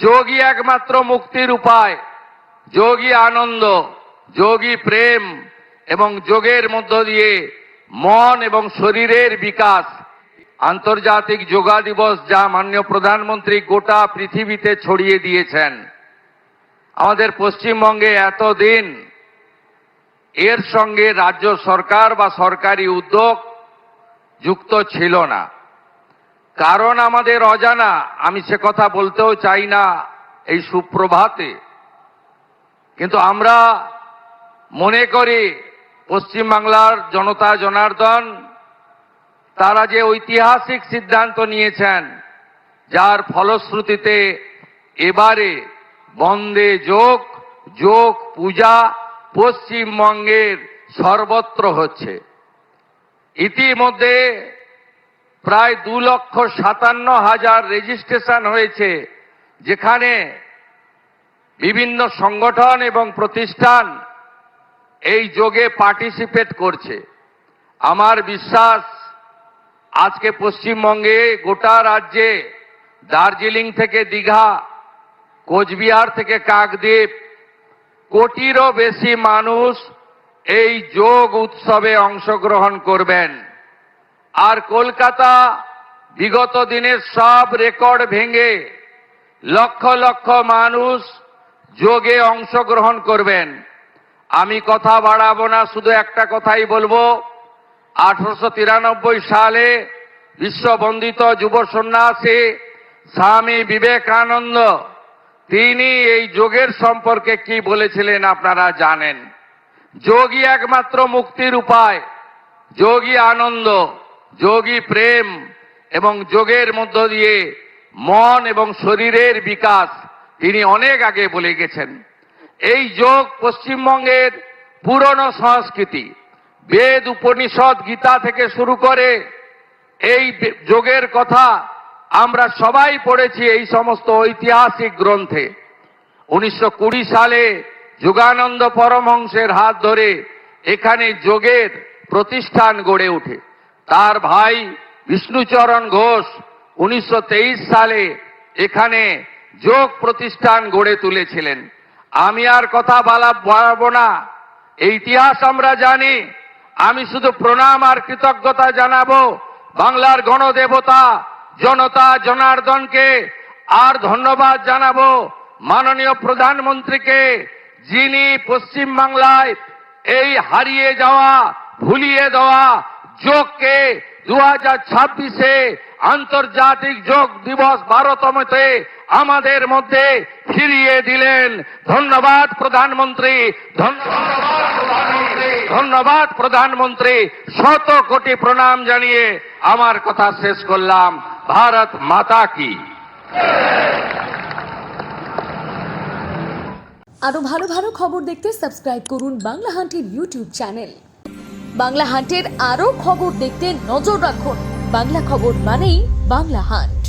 যোগই একমাত্র মুক্তির উপায়, যোগই আনন্দ, যোগই প্রেম এবং যোগের মধ্য দিয়ে মন এবং শরীরের বিকাশ। আন্তর্জাতিক যোগা দিবস যা মাননীয় প্রধানমন্ত্রী গোটা পৃথিবীতে ছড়িয়ে দিয়েছেন, আমাদের পশ্চিমবঙ্গে এতদিন এর সঙ্গে রাজ্য সরকার বা সরকারি উদ্যোগ যুক্ত ছিল না। কারণ আমাদের অজানা, আমি সে কথা বলতেও চাই না এই সুপ্রভাতে, কিন্তু আমরা মনে করি পশ্চিমবাংলার জনতা জনার্দন তারা যে ঐতিহাসিক সিদ্ধান্ত নিয়েছেন, যার ফলশ্রুতিতে এবারে বন্দে যোগ, যোগ পূজা পশ্চিমবঙ্গের সর্বত্র হচ্ছে। ইতিমধ্যে প্রায় 2,57,000 রেজিস্ট্রেশন হয়েছে, যেখানে বিভিন্ন সংগঠন এবং প্রতিষ্ঠান এই যোগে পার্টিসিপেট করছে। আমার বিশ্বাস আজকে পশ্চিমবঙ্গে গোটা রাজ্যে দার্জিলিং থেকে দীঘা, কোচবিহার থেকে কাকদ্বীপ কোটিরও বেশি মানুষ এই যোগ উৎসবে অংশগ্রহণ করবেন। আর কলকাতা বিগত দিনের সব রেকর্ড ভেঙে লক্ষ লক্ষ মানুষ যোগে অংশগ্রহণ করবেন। আমি কথা বাড়াবো না, শুধু একটা কথাই বলবো। 1893 সালে বিশ্ববন্দিত যুব সন্ন্যাসী স্বামী বিবেকানন্দ তিনি এই যোগের সম্পর্কে কি বলেছিলেন আপনারা জানেন। যোগই একমাত্র মুক্তির উপায়, যোগই আনন্দ, যোগই প্রেম এবং যোগের মধ্য দিয়ে মন এবং শরীরের বিকাশ তিনি অনেক আগে বলে গেছেন। এই যোগ পশ্চিমবঙ্গের পুরনো সংস্কৃতি, বেদ উপনিষদ গীতা থেকে শুরু করে এই যোগের কথা আমরা সবাই পড়েছি এই সমস্ত ঐতিহাসিক গ্রন্থে। 1920 সালে যোগানন্দ পরমহংসের হাত ধরে এখানে যোগের প্রতিষ্ঠান গড়ে ওঠে। তার ভাই বিষ্ণুচরণ ঘোষ 1923 সালে এখানে যোগ প্রতিষ্ঠান গড়ে তুলেছিলেন। আমি আর কথা বাড়াবো না, এই ইতিহাস আমরা জানি। আমি শুধু প্রণাম আর কৃতজ্ঞতা জানাবো বাংলার গণদেবতা জনতা জনার্দনকে, আর ধন্যবাদ জানাবো মাননীয় প্রধানমন্ত্রীকে, যিনি পশ্চিমবাংলায় এই হারিয়ে যাওয়া, ভুলিয়ে দেওয়া যোগকে 2026-এ আন্তর্জাতিক যোগ দিবস 12তমতে আমাদের মধ্যে ফিরিয়ে দিলেন। ধন্যবাদ প্রধানমন্ত্রী, ধন্যবাদ প্রধানমন্ত্রী। শত কোটি প্রণাম জানিয়ে আমার কথা শেষ করলাম। ভারত মাতা কি। আরো ভালো ভালো খবর দেখতে সাবস্ক্রাইব করুন বাংলা হান্টের ইউটিউব চ্যানেল। বাংলা হান্টের আরো খবর দেখতে নজর রাখুন। বাংলা খবর মানেই বাংলা হান্ট।